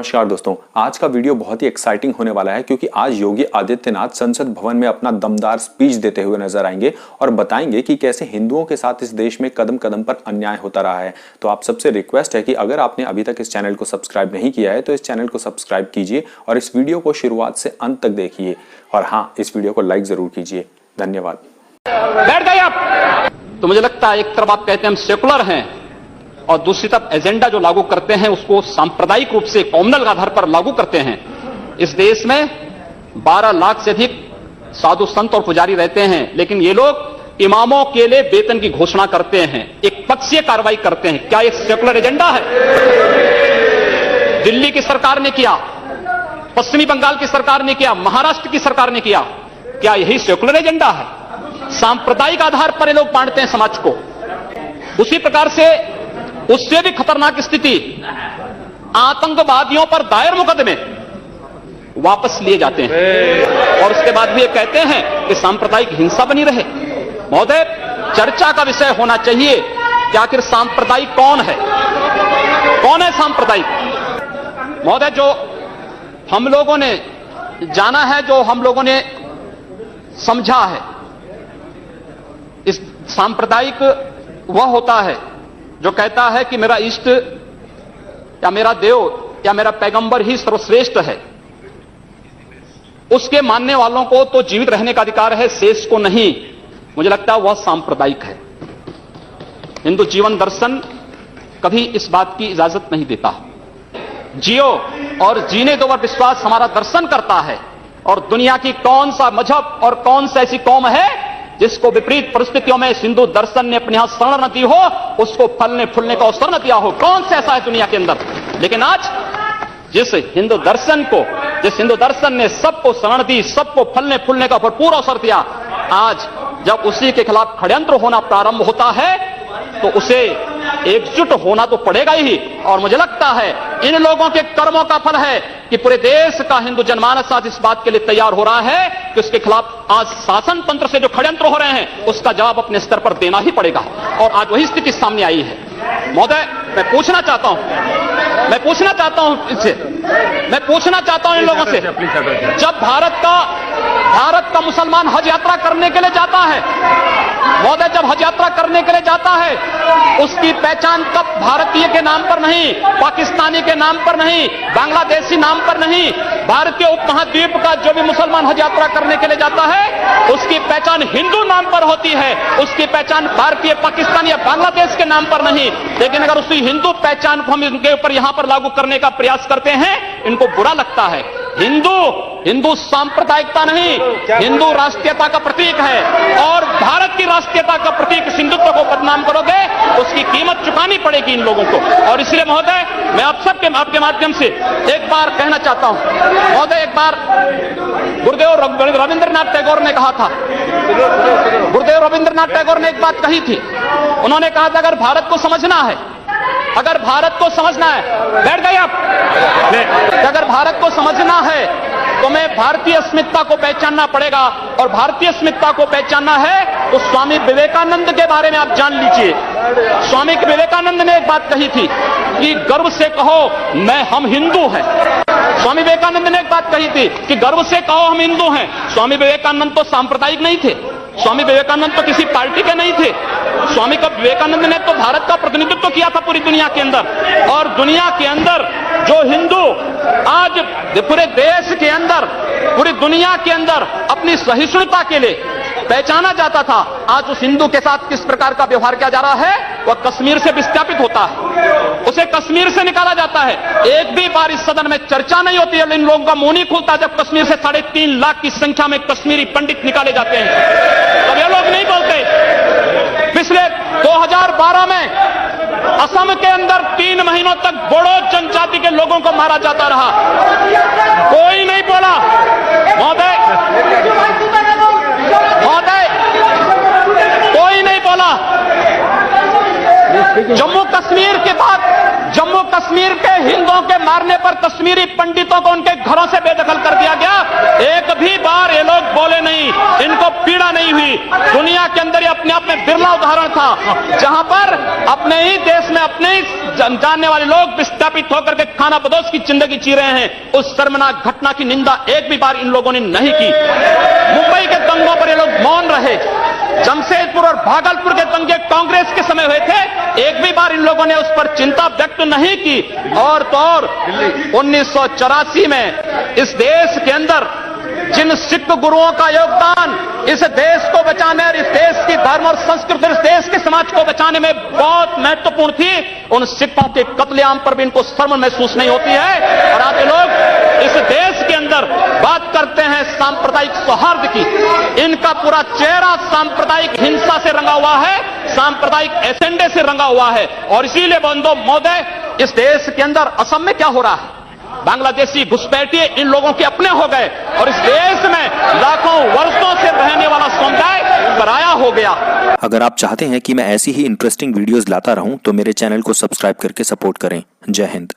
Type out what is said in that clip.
नमस्कार दोस्तों, आज का वीडियो बहुत ही एक्साइटिंग होने वाला है क्योंकि आज योगी आदित्यनाथ संसद भवन में अपना दमदार स्पीच देते हुए नजर आएंगे और बताएंगे कि कैसे हिंदुओं के साथ इस देश में कदम कदम पर अन्याय होता रहा है। तो आप सबसे रिक्वेस्ट है कि अगर आपने अभी तक इस चैनल को सब्सक्राइब नहीं किया है तो इस चैनल को सब्सक्राइब कीजिए और इस वीडियो को शुरुआत से अंत तक देखिए और हाँ, इस वीडियो को लाइक जरूर कीजिए। धन्यवाद। बैठ गए आप तो मुझे लगता है एक तरफ आप कहते हैं हम सेकुलर हैं और दूसरी तरफ एजेंडा जो लागू करते हैं उसको सांप्रदायिक रूप से कॉम्युनल आधार पर लागू करते हैं। इस देश में 12 लाख से अधिक साधु संत और पुजारी रहते हैं, लेकिन ये लोग इमामों के लिए वेतन की घोषणा करते हैं, एक पक्षीय कार्रवाई करते हैं। क्या एक सेकुलर एजेंडा है? दिल्ली की सरकार ने किया, पश्चिमी बंगाल की सरकार ने किया, महाराष्ट्र की सरकार ने किया। क्या यही सेकुलर एजेंडा है? सांप्रदायिक आधार पर ये लोग बांटते हैं समाज को। उसी प्रकार से उससे भी खतरनाक स्थिति, आतंकवादियों पर दायर मुकदमे वापस लिए जाते हैं और उसके बाद भी ये कहते हैं कि सांप्रदायिक हिंसा बनी रहे। महोदय, चर्चा का विषय होना चाहिए कि आखिर सांप्रदायिक कौन है? कौन है सांप्रदायिक? महोदय, जो हम लोगों ने जाना है, जो हम लोगों ने समझा है, इस सांप्रदायिक वह होता है जो कहता है कि मेरा इष्ट या मेरा देव या मेरा पैगंबर ही सर्वश्रेष्ठ है। उसके मानने वालों को तो जीवित रहने का अधिकार है, शेष को नहीं। मुझे लगता है वह सांप्रदायिक है। हिंदू जीवन दर्शन कभी इस बात की इजाजत नहीं देता। जियो और जीने दो पर विश्वास हमारा दर्शन करता है। और दुनिया की कौन सा मजहब और कौन सा ऐसी कौम है जिसको विपरीत परिस्थितियों में हिंदू दर्शन ने अपने यहां शरण न दी हो, उसको फलने फूलने का अवसर न दिया हो? कौन सा ऐसा है दुनिया के अंदर? लेकिन आज जिस हिंदू दर्शन ने सबको शरण दी, सबको फलने फूलने का भरपूर अवसर दिया, आज जब उसी के खिलाफ षड्यंत्र होना प्रारंभ होता है तो उसे एकजुट होना तो पड़ेगा ही। और मुझे लगता है इन लोगों के कर्मों का फल है कि पूरे देश का हिंदू जनमानस आज इस बात के लिए तैयार हो रहा है कि उसके खिलाफ आज शासन तंत्र से जो षड्यंत्र हो रहे हैं उसका जवाब अपने स्तर पर देना ही पड़ेगा। और आज वही स्थिति सामने आई है। महोदय, मैं पूछना चाहता हूं इन लोगों से, जब भारत का मुसलमान हज यात्रा करने के लिए जाता है, महोदय, जब हज यात्रा करने के लिए जाता है, उसकी पहचान कब भारतीय के नाम पर नहीं, पाकिस्तानी के नाम पर नहीं, बांग्लादेशी नाम पर नहीं, भारतीय उपमहाद्वीप का जो भी मुसलमान हज यात्रा करने के लिए जाता है उसकी पहचान हिंदू नाम पर होती है, उसकी पहचान भारतीय, पाकिस्तान या बांग्लादेश के नाम पर नहीं। लेकिन अगर उसी हिंदू पहचान को हम इनके ऊपर यहां पर लागू करने का प्रयास करते हैं, इनको बुरा लगता है। हिंदू सांप्रदायिकता नहीं, हिंदू राष्ट्रीयता का प्रतीक है और भारत की राष्ट्रीयता का प्रतीक हिंदुत्व को बदनाम करोगे, उसकी कीमत चुकानी पड़ेगी इन लोगों को। और इसलिए महोदय, मैं आप सबके आपके माध्यम से एक बार कहना चाहता हूं। महोदय, एक बार गुरुदेव रविंद्रनाथ टैगोर ने कहा था, गुरुदेव रविंद्रनाथ टैगोर ने एक बात कही थी। उन्होंने कहा था अगर भारत को समझना है, बैठ गए आप, अगर भारत को समझना है तो मैं भारतीय अस्मिता को पहचानना पड़ेगा और भारतीय अस्मिता को पहचानना है तो स्वामी विवेकानंद के बारे में आप जान लीजिए। स्वामी विवेकानंद ने एक बात कही थी कि गर्व से कहो हम हिंदू हैं। स्वामी विवेकानंद ने एक बात कही थी कि गर्व से कहो हम हिंदू हैं। स्वामी विवेकानंद तो सांप्रदायिक नहीं थे, स्वामी विवेकानंद तो किसी पार्टी के नहीं थे। स्वामी विवेकानंद ने तो भारत का प्रतिनिधित्व किया था पूरी दुनिया के अंदर। और दुनिया के अंदर जो हिंदू आज पूरे देश के अंदर, पूरी दुनिया के अंदर अपनी सहिष्णुता के लिए पहचाना जाता था, आज उस हिंदू के साथ किस प्रकार का व्यवहार किया जा रहा है? वह कश्मीर से विस्थापित होता है, उसे कश्मीर से निकाला जाता है। एक भी बार इस सदन में चर्चा नहीं होती है, इन लोगों का मुंह नहीं खुलता जब कश्मीर से 3.5 लाख की संख्या में कश्मीरी पंडित निकाले जाते हैं, तब ये लोग नहीं बोलते। पिछले 2012 में असम के अंदर 3 महीनों तक बोडो जनजाति के लोगों को मारा जाता रहा, कोई नहीं बोला। महोदय, कोई नहीं बोला। जम्मू कश्मीर के बाद जम्मू कश्मीर के हिंदुओं के मारने पर कश्मीरी पंडितों को उनके घरों से बेदखल कर दिया गया। एक भी बार ये लोग बोले नहीं, इनको पीड़ा नहीं हुई। दुनिया के अंदर ये अपने आप में बिरला उदाहरण था जहां पर अपने ही देश में अपने ही जानने वाले लोग विस्थापित होकर के खाना बदोश की जिंदगी जी रहे हैं। उस शर्मनाक घटना की निंदा एक भी बार इन लोगों ने नहीं की। मुंबई के दंगों पर ये लोग मौन रहे। जमशेदपुर और भागलपुर के दंगे कांग्रेस के समय हुए थे, एक भी बार इन लोगों ने उस पर चिंता व्यक्त नहीं की। और तो और 1984 में इस देश के अंदर जिन सिख गुरुओं का योगदान इस देश को बचाने और इस देश की धर्म और संस्कृति, इस देश के समाज को बचाने में बहुत महत्वपूर्ण थी, उन सिखों के कत्लेआम पर भी इनको शर्म महसूस नहीं होती है। और आज ये लोग इस देश के अंदर बात करते हैं सांप्रदायिक सौहार्द की। इनका पूरा चेहरा सांप्रदायिक हिंसा से रंगा हुआ है, सांप्रदायिक एजेंडे से रंगा हुआ है। और इसीलिए बंधु महोदय, इस देश के अंदर असम में क्या हो रहा है, बांग्लादेशी घुसपैठिए इन लोगों के अपने हो गए और इस देश में लाखों वर्षों से रहने वाला समुदाय पराया हो गया। अगर आप चाहते हैं कि मैं ऐसी ही इंटरेस्टिंग वीडियोस लाता रहूं तो मेरे चैनल को सब्सक्राइब करके सपोर्ट करें। जय हिंद।